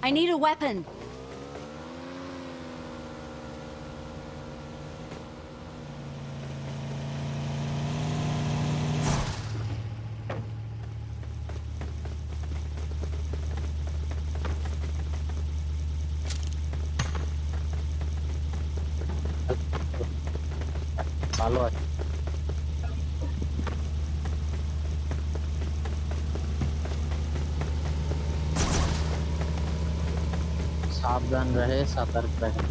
I need a weapon. ভালো আছে सावधान रहे सतर्क रहे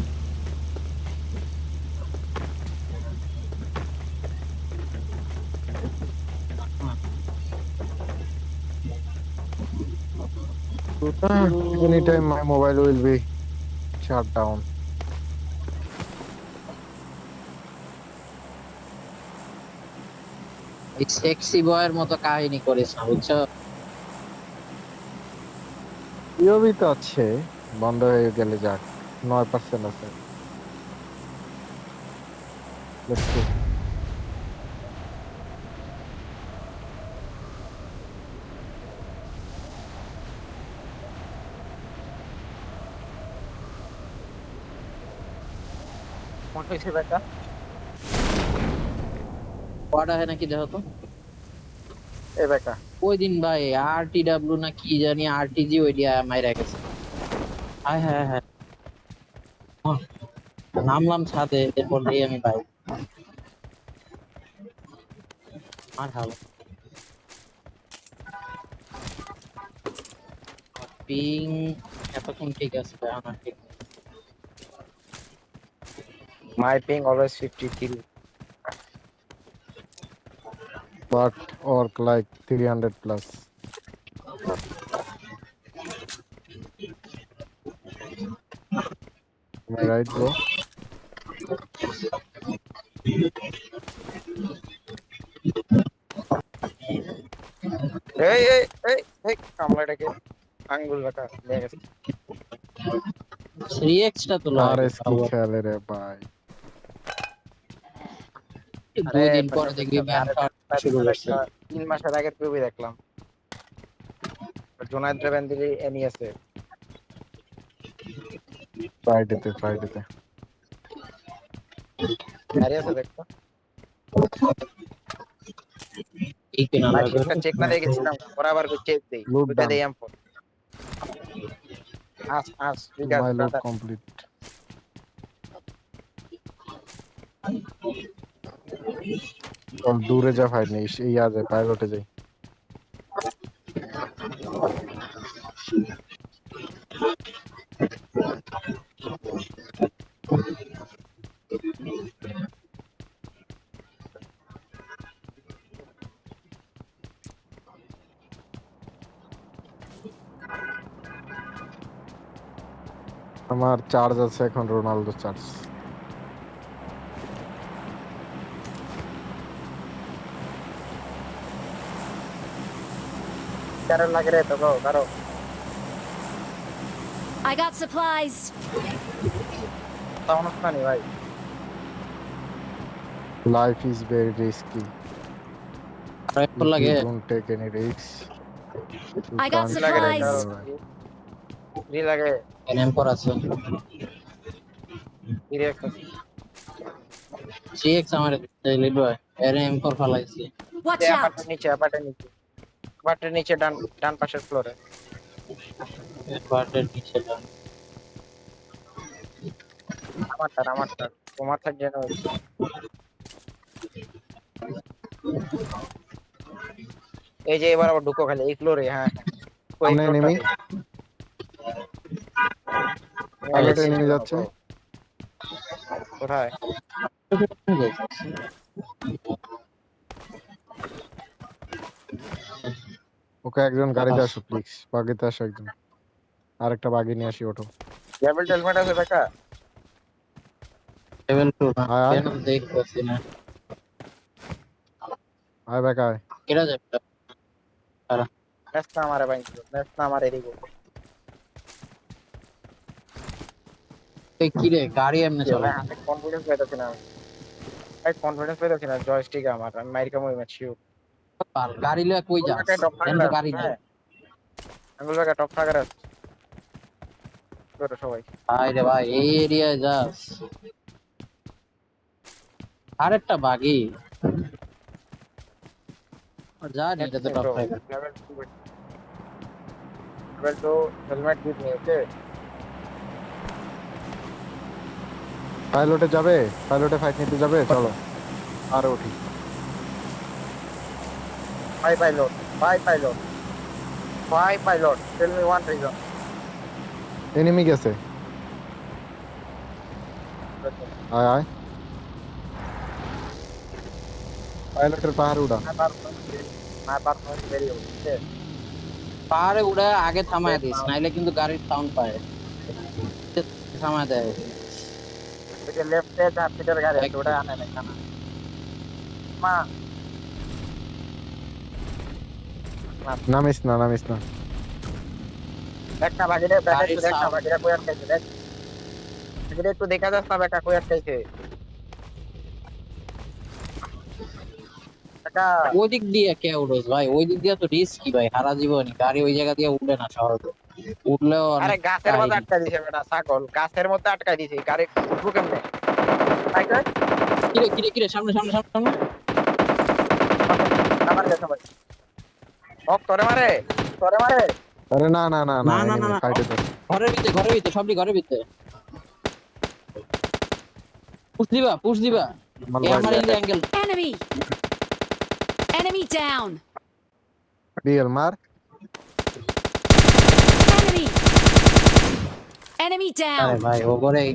Anytime my mobile will be shut down. এই সেক্সি বয়ের মতো কাহিনী করিস না বুঝছো ইউবি তো আছে, বন্ধ হয়ে গেলে যাক। 9% আছে। Let's go. কোন হয়েছে বেটা পড়া হয় নাকি দেখো তো এ বেটা ওই দিন ভাই আরটিডব্লিউ না কি জানি আরটিজি ওইটা মাইরা গেছে হ্যাঁ হ্যাঁ হ্যাঁ নামলাম ছাদে এরপর দিয়ে আমি ভাই আর হাল পিং এতক্ষণ ঠিক আছে ভাই আমার ঠিক নেই। মাই ping always 53 But work like 300 plus. Am I right, bro? এই এই এই এই কামলাটাকে আঙ্গুল বেটা নিয়ে গেছে 3x টা তো লয় RS কি খেলে রে ভাই। আরে দুই দিন পরে দেখবি ম্যান শুরু করছে 3 মাসের আগের ছবি দেখলাম জোনায়েদ রেবেন্দ্রি এনিয়েছে ফ্রাইডেতে। দাঁড়িয়ে আছে দেখতো এই কিনা ভাই লাগে একটা চেক না দিয়ে গেছিলাম বরাবর করে চেক দেই Loot ওইটা done. দেই M4 আস বিগাস My loot ব্রাদার complete. চল দূরে যা ভাই নেই, এই আজে পাইলটে যাই। আমার চার্জ আছে এখন, রোনালদো চার্জ। কারো লাগে রে তো কারো I got supplies. তাও না নি ভাই Life is very risky. Rifle If লাগে you don't take any risks, you I got can't লাগে রে supplies. কারো survive. রি লাগে এনএম4 আছে রিয়াক্ট 3x আমার লিড বয় এর M4 ফালাইছি Watch out. অ্যাপার্টের নিচে ডান পাশের ফ্লোরে বাটের নিচে ডান আমারটা তোমার থাক যেন এই যে এবার আবার ঢুকো খালি এই ফ্লোরে হ্যাঁ ওই সামনে enemy, পাইলটে নেমে যাচ্ছে। কোথায় ওকে একজন গাড়িতে আসো প্লিজ, বাগিতে আসো একজন, আরেকটা বাগি নিয়ে আসি, ওঠো। লেভেল হেলমেট আছে দেখা লেভেল 2 না আয় আয় কেন দেখতেছি না আয় ব্যাক আয়। কেডা যাবে আরে নেস্তা আমারে ভাই নেস্তা আমারে এদিকে এই কি রে গাড়ি এমনি চলে ভাই কনফিডেন্স পাইতাছি না ভাই কনফিডেন্স পাইতাছি না জয়স্টিক আমার আমি মাইরকা মই ম্যাচ শিওর গাড়ি লয়ে কই যাস টপ এন তো গাড়ি নাই আঙ্গুল লাগা টপ ফাগার করো সবাই। ভাই রে ভাই এই এরিয়ায় যাস আরেকটা বাগি জানি এটা তো top bro, five level 2 helmet give me, okay? পাইলটে যাবে, পাইলটে ফাইট নিতে যাবে, চলো আর উঠি। Why pilot? Why pilot? Why pilot? Tell me one reason. Enemy গেছে, আয় আয় পাইলটের পাহাড় উড়া। My performance very good, okay? পাহাড়ে উড়ে আগে থামায় দিস নাইলে কিন্তু গাড়ির সাউন্ড পায় থামায় দেয় ওই যে left এ 4 সিটের গাড়ি আছে, ওটা আনে নাই না। মা, নামিস না, নামিস না। একটা বাকিটা ব্যাটা গাড়ির একটু দেখ না, sound। বাকিটা কই আটকাইছে দেখ। বাকিটা একটু দেখা যাচ্ছে না, ব্যাটা কই আটকাইছে। কাকা, ওই দিক দিয়ে কে উড়োস ভাই, ওই দিক দিয়ে তো রিস্কি ভাই, সারা জীবনই গাড়ি ওই জায়গা দিয়ে উঠে না সহজে, উঠলেও আরে অনেক গাছের মধ্যে কাহিনী। আটকাই দিছে বেটা, ছাগল গাছের মধ্যে আটকাই দিছে, গাড়ি উঠবো কেমনে? তাই কর, কিরে কিরে কিরে সামনে সামনে সামনে সামনে আমার কাছে ভাই। হক তোরে মারে, তোরে মারে। আরে না না না না, না না না এনিমি না ফাইটে তো। ঘরের ভিতরে সবই ঘরের ভিতরে পুশ দিবা আমার এ ভাই আমার এই angle Enemy! Enemy down! Real মার। Enemy! Enemy আরে down! ভাই ওগরেই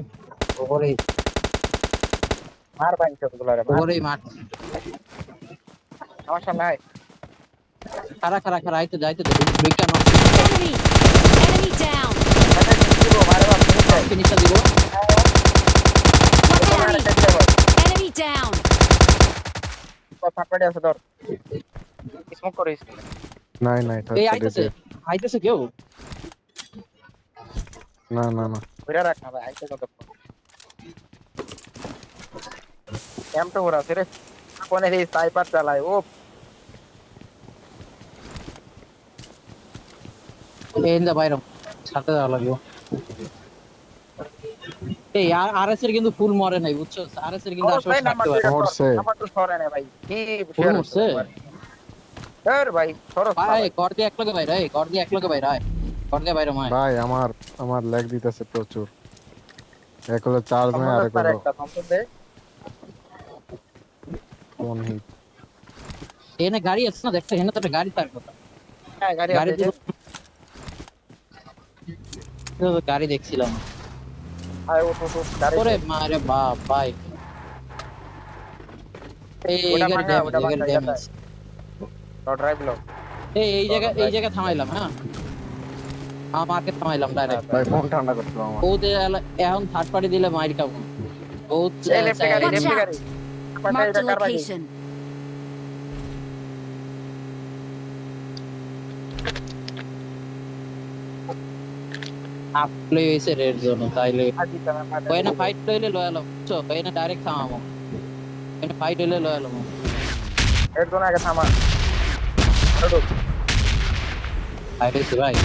মার বাইন সবগুলো রে, মার। ওগরেই মাঠ আমার সামনে আয়। খারা আইতে যাইতে দে ব্রেকটা নক Enemy! Enemy down! বেটা কি দিব মারে বাপ তুমি চাই। ফিনিশটা দিব Watch তোমার enemy! একটা দিব। Enemy down! কথা পড়ে আছে ধর। স্মোক করিস। নাই নাই এই টাচ আইতেছে কেউ না না না। ধরে রাখ না ভাই, আইতে কত। এম2 ওরা রে। কোনে রে স্নাইপার চালায় ও। এই না বাইরে সাথে যাওয়া লাগবে এই আরএস এর কিন্তু ফুল মরে নাই বুঝছো, আরএস এর কিন্তু আশেপাশে থাকতে পারে মরছে। আমার তো সরে না ভাই। কি ফুল মরছে এর ভাই সরস না ভাই ভাই। কর দিয়ে এক লগে বাইরে কর দিয়ে এক লগে বাইরে কর দিয়ে বাইরে মায় ভাই আমার ল্যাগ দিতেছে প্রচুর। এক হলো চার্জ নাই, আর এক তার হলো একটা সম্পদ দে। কোন হিট। এনে গাড়ি আছে না দেখতে, এনে তো একটা গাড়ি তার কথা হ্যাঁ গাড়ি গাড়ি আছে। গাড়ি দেখছিলাম আয় ও তো গাড়ি। ওরে মারে বাপ ভাই এই ওটা গাড়ি ভাঙা, ওটা ভাঙা, ড্যামেজ তো ড্রাইভ লো। এই জায়গা থামাইলাম হ্যাঁ আমাকে থামাইলাম ডাইরেক্ট ভাই ফোন ঠান্ডা করতে দাও আমার। ওতে এখন থার্ড পার্টি দিলে মাইর খাবো ও এই লেফট গাড়ি, Watch লেফট out. গাড়ি। Marked a কার বাড়ি? location. আপলে হইছে রেড জোন তাইলে আজি তো আমার মাথায় কয়না ফাইট লইলে লয়াল বুঝছো, কয়না ডাইরেক্ট থামামো কয়না ফাইট হইলে লয়াল হবো একজন আগে থামা। চলো ফাইট হইছে ভাই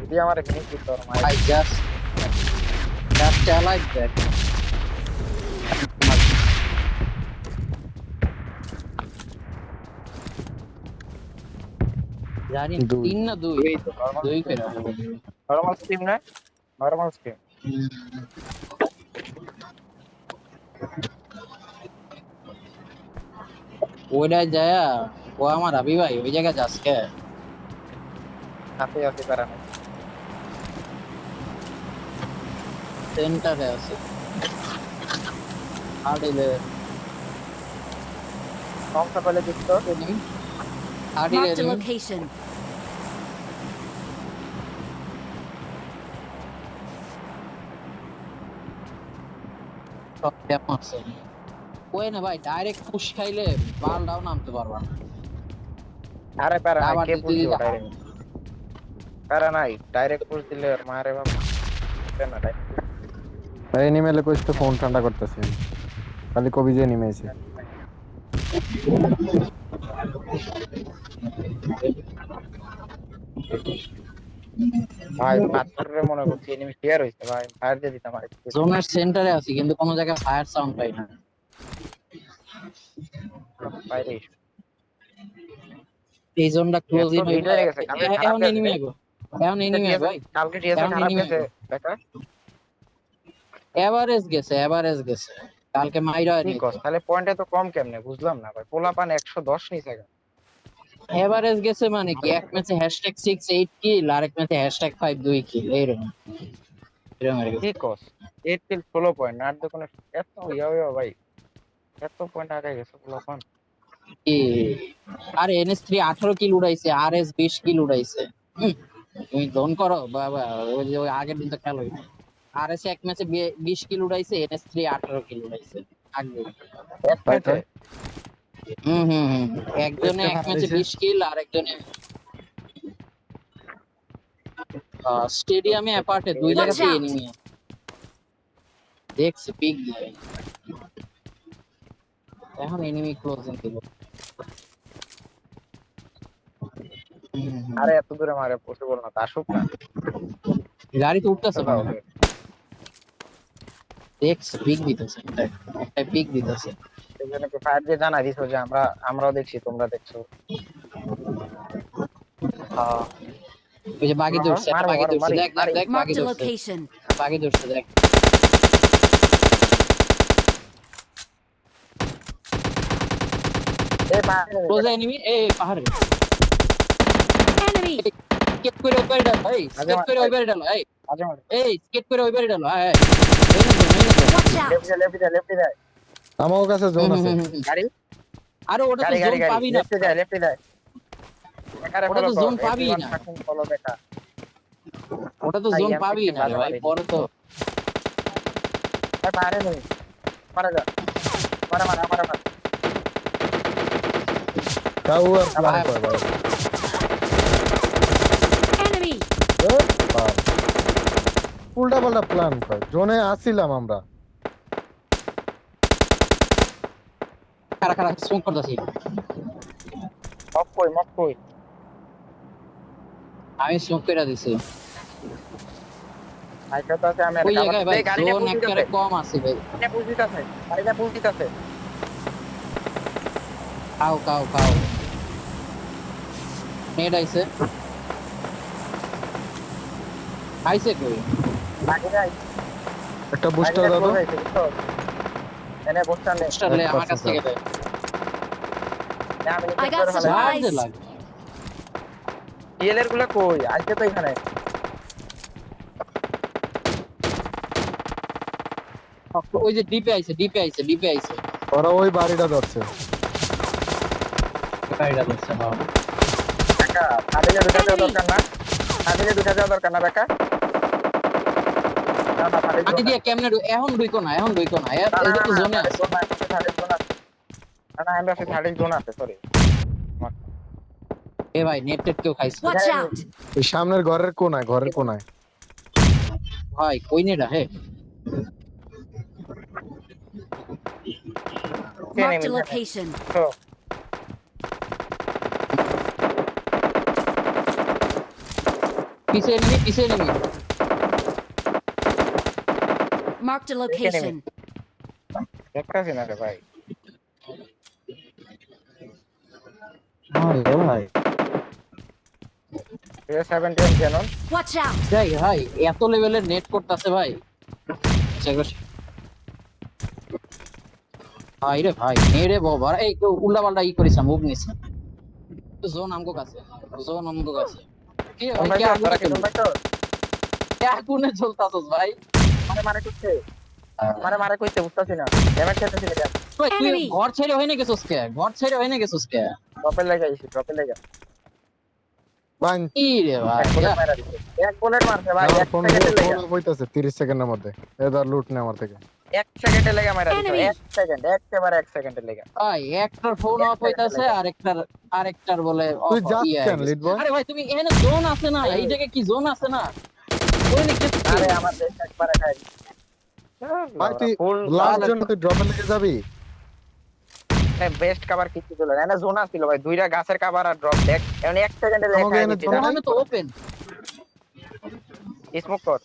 যদি আমার ফিনিশ দিতে পারো মাই। I just like that. জানি দুই। 3 না 2 2 করে নরমাল স্ট্রিম না, নরমাল স্ট্রিম। ওইটা যায় ও আমার আবি ভাই ওই জায়গা যাস কে হাতে আছে পারা না। সেন্টারে আছে আড়িলে কম সকালে দিতো। আড়িলে Marked a location. সব কেমন আছে ওই না ভাই ডাইরেক্ট পুশ খাইলে বাল ডাউন নামতে পারবা না আরে পারা নাই, আবার কে দিতে পুশ দিতে ডাইরেক্ট। পারা নাই, ডাইরেক্ট পুশ দিলে আর মারে বাবা। কেন ডাইরেক্ট? এই এনিমেলে কইছ তো ফোন ঠান্ডা করতেছি। খালি কবি যে নেমেছে। ভাই পাথরের মনে করছি এনিমি শেয়ার হইছে ভাই, ফায়ার দিয়ে দিতাম আরেকটু। জোনের সেন্টারে আছি কিন্তু কোনো জায়গায় ফায়ার সাউন্ড পাই না। বাইরে এই জোনটা ক্লোজ এত ইন ভিড় হয়ে গেছে, কালকে খারাপ এখন গেছে এনিমি রে। আগো, এখন এনিমি আগো ভাই, কালকে টিএসএল এখন খারাপ এনিমি গেছে আগো। দেখা। এভারেজ গেছে, এভারেজ গেছে, কালকে মাইরা কি নি কস তো। তাহলে পয়েন্টে তো কম কেমনে বুঝলাম না ভাই, পোলাপান 110 নিছে কেন? এভারেজ গেছে মানে কি, এক ম্যাচে #68 কিল আর এক ম্যাচে #52 কিল, এইরকম এরকম আর কি। কি কস 8 কিল 16 পয়েন্ট আর দোকানে এত ইয়া ভাই, এত পয়েন্ট আগে গেছে পোলাপান। কি আর NS3 18 কিল উড়াইছে, RS 20 কিল উড়াইছে। তুমি দন করো বাবা, ওই যে ওই আগের দিন তো খেলা হইছে, RS এক ম্যাচে 20 কিল উড়াইছে, NS3 18 কিল উড়াইছে আগে। এক ম্যাচে হুম, একজনে এক ম্যাচে 20 কিল আর একজনে স্টেডিয়ামে অ্যাপার্টে দুই Watch জায়গাতে out! এনিমি দেখছি পিক দিয়ে। এখন এনিমি ক্লোজিং দিল। আরে এত দূরে মারে পসিবল না, তা আসুক না। গাড়ি তো উঠতেছে দাও মনে হয়, দেখছি পিক দিতেছে, একটা পিক দিতেছে। সেজন্য ফায়ার দিয়ে জানাই দিছো যে আমরাও দেখছি তোমরা দেখছো। ওই যে বাগি ধরছে, একটা মারো বাগি মারো ধরছে, মারি দেখ দেখ মারি। দেখ বাগি Marked a ধরছে, location. বাগি ধরছে দেখ। এই মারে ক্লোজ এনিমি, এই পাহাড়ে Enemy! স্কেট করে ওই বাড়ি ডালো, এই মাঝে স্কেট করে ওই বাড়ি ডালো, এই মাঝে মাঝে এই স্কেট করে ওই বাড়ি ডালো, এই এই না তো, এই না তো। Watch out! লেফটে যায় আমার কাছে জোন আছে। গাড়ি আরে ওটা তো গাড়ি জোন গাড়ি পাবি না, লেফটে যায় একারে ওটা ফলো তো কর, জোন পাবি everyone না, fucking follow দেখা। ওটা তো ভাই, জোন M16 পাবি না রে ভাই, মারি। পরে তো ভাই মারে নেই, মারা যা, মারা মারা মারা মারা। তাও আর প্ল্যান করে ভাই। Enemy! উল্টা পাল্টা প্ল্যান করে, জোনে আসছিলাম আমরা। খারা খারা স্মোক করতেছি। মক কই আমি স্মোক করে দিছি আইসা তো আছে। আমি ওই জায়গায় ভাই, গাড়িটা জোন একেবারে কম আছে ভাই। গাড়িটা পুলিশ আছে। খাও খাও খাও, নেট আইছে, আইছে কই একটা বুস্টার দাও তো। এনে বুস্টার নে। স্টারলে আমার কাছ থেকে দে, I got চার্জ supplies. লাগবে। টিএলএর গুলা কই আইছে তো এখানে। ওই যে ডিপে আইছে। ওরা ওই বাড়িটা ধরছে। গাড়িটা ধরছে, হ্যাঁ। কাকা আদিলে দুটা দেওয়া দরকার না, আদিলে দুটা দেওয়া দরকার না কাকা। না না আদিলে আগে দিয়ে কেমনে এখন ঢুইকো না, এই তো জোনে আছে। না আমরা সে থার্ড জোন আছে, সরি। এ ভাই নেট টেট কেউ খাইছে Watch out! এই সামনের ঘরের কোনায়। ভাই, কই নেটা হে। Marked a location. তো পিছে এনিমি। Marked a location. দেখতাছি না রে ভাই। আরে ভাই, 17 ক্যানন Watch out! দেখ ভাই, এত লেভেলের নেট করতেছে ভাই। ভাই রে ভাই, নেড়ে বাবা, এই উল্টা পাল্টা করিস, মুভ নিস। জোন আমগো কাছে কি ভাই, ভাই কে আগুনে তোরা কি ভাই তো কে আগুনে জ্বলতাছস ভাই? মারে করতে মারে কইতে বুঝতাছি না। ড্যামেজ খেতেছি না। ভাই তুই Enemy! ঘর ছেড়ে হইনে গেছস কে? ড্রপের লাগা আইছি, ড্রপের লাগা। বাং কি রে ভাই, এক বুলেট মারা দিছে, এক বুলেট মারছে ভাই, আমার 1 ফোন সেকেন্ডের লাগা। কইতাছে 30 সেকেন্ডের মধ্যে এদার লুট নে আমার থেকে। 1 সেকেন্ডের লাগা মারা দিছে, Enemy! 1 সেকেন্ড, একেবারে 1 সেকেন্ডের লাগা। ভাই একটার ফোন অফ হইতাছে, আরেকটার বলে তুই off যাস ইয়ে কেন হয়ে লিড গেছে। বয়? আরে ভাই তুমি এখানে জোন আছে না, এই জায়গায় কি জোন আছে না? ওই নে আরে আমার দেশ একবারে খাই। ভাই তুই ফুল লাস্ট জন্য তুই ড্রপে লেগে যাবি। বেস্ট কভার কিছু ছিল না, জোন ছিল ভাই, দুইটা গাছের কভার আর ড্রপ দেখ, এখন 1 সেকেন্ডে আমাকে দেখায় এনে দিচ্ছি drop না, ওখানে তো ওপেন। স্মোক কর।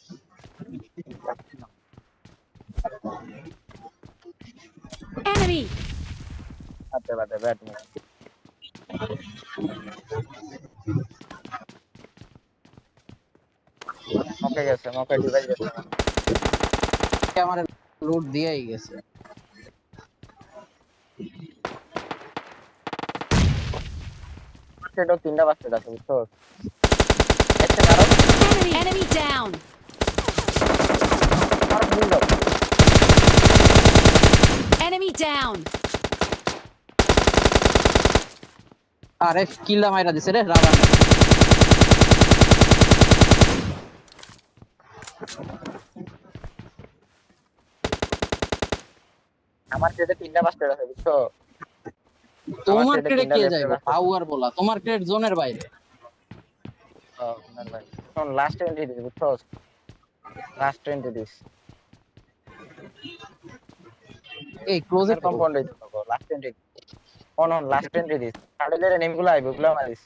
Enemy! আচ্ছা বাদে ব্যাট মুভ। মকে গেছে, মকে ডিভাইস গেছে। আমার লুট দিয়েই গেছে। সেটা তিনটা বাস্টেড আছে বুঝছো, একটা মারো, Enemy down! মারো ভুল দাও। Enemy down! আরে কিল্লা মাইরা দিছে রে রাবানে। আমার সাথে তিনটা বাস্টেড আছে বুঝছো। তোমার আমার ক্রেডে তিনটা কে left এ যাইবো? আছে। পাওয়ার বলা তোমার ক্রেড জোনের বাইরে। না ভাই, এখন লাস্ট এন্ট্রি দিস বুঝছো, লাস্ট এন্ট্রি দিস। এই ক্লোজে এর compound this last entry, on last entry this, কার্ডের নেমগুলো আইবে ওগুলো মারিস।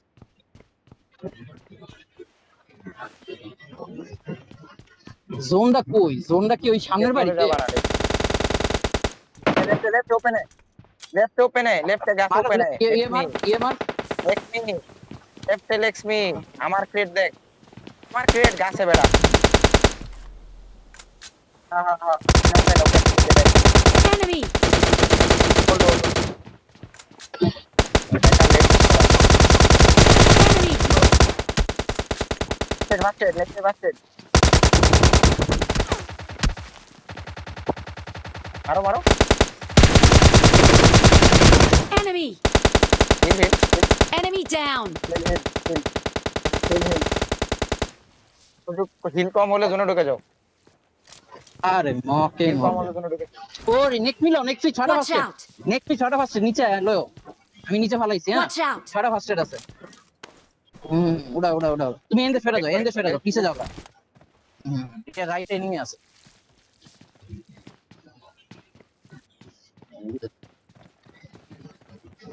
জোনটা কই? জোনটা কি ওই সামনের বাড়িতে? লেফট ওপেনে, লেফট ওপেনে, লেফট গাছ ওপেনে, এমআর এমআর লেক্স মি, লেফট লেক্স মি, আমার ক্রেট দেখ, আমার ক্রেট গাছে বেড়া। হ্যাঁ হ্যাঁ হ্যাঁ, Enemy! Enemy! মারো মারো, Enemy! Heal heal Enemy down! Heal কম হলে জন্য ঢুকে যাও, আরে মকে হিল কম হলে জন্য ঢুকে যাও। ওরে নেক মিলো নেক ফি ছটা Watch ফাস্টে out! নেক ফি ছটা ফাস্টে নিচে আয়, লয়ো আমি নিচে ফালাইছি। হ্যাঁ Watch out! ছটা ফাস্টেড আছে। উড়া উড়া উড়া, তুমি এন্ডে ফেরা যাও, এন্ডে ফেরা যাও, পিছে যাও। এটা রাইট এনিমি আছে।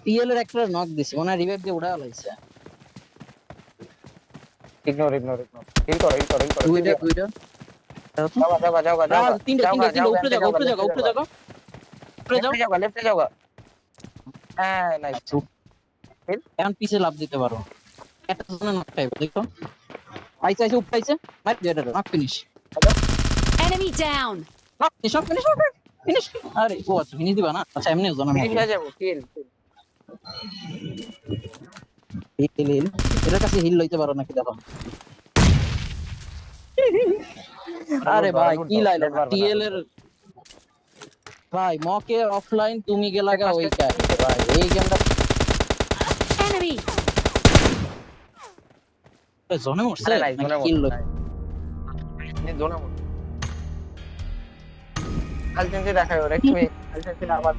টিএল এর একটা নক দিছে, ওনা রিভাইভ দিয়ে উড়া লাইছে। ইগনোর ইগনোর ইগনোর, হিল করো হিল করো হিল করো, দুইটা দুইটা যাও যাও যাও যাও, তিনটা তিনটা তিনটা, উপরে যাও উপরে যাও উপরে যাও উপরে যাও। লেফটে যাও। হ্যাঁ নাইস, এখন পিছে লাভ দিতে পারো। একটা জন্য নক টাইপ দেখো, আইছে আইছে উপরে আইছে, মার দিয়ে এটা knock finish. Enemy down! Knock সব ফিনিশ হবে, ফিনিশ। আরে ও আচ্ছা ফিনিশ দিবা না, আচ্ছা এমনি জন্য ফিনিশ হয়ে যাবো, কিল। হিল হিল এটার কাছে হিল লইতে পারো নাকি দেখো। আরে ভাই কি লাইলো টিএল এর ভাই মকে অফলাইন তুমি গেলাগা ওই কাজ ভাই এই গেমটা Enemy! জোনে মরছে আরে নাই জোনে কিল মত, জোনে মত। আলটেন্সি দেখায় ওরে, তুমি আলটেন্সি না আবার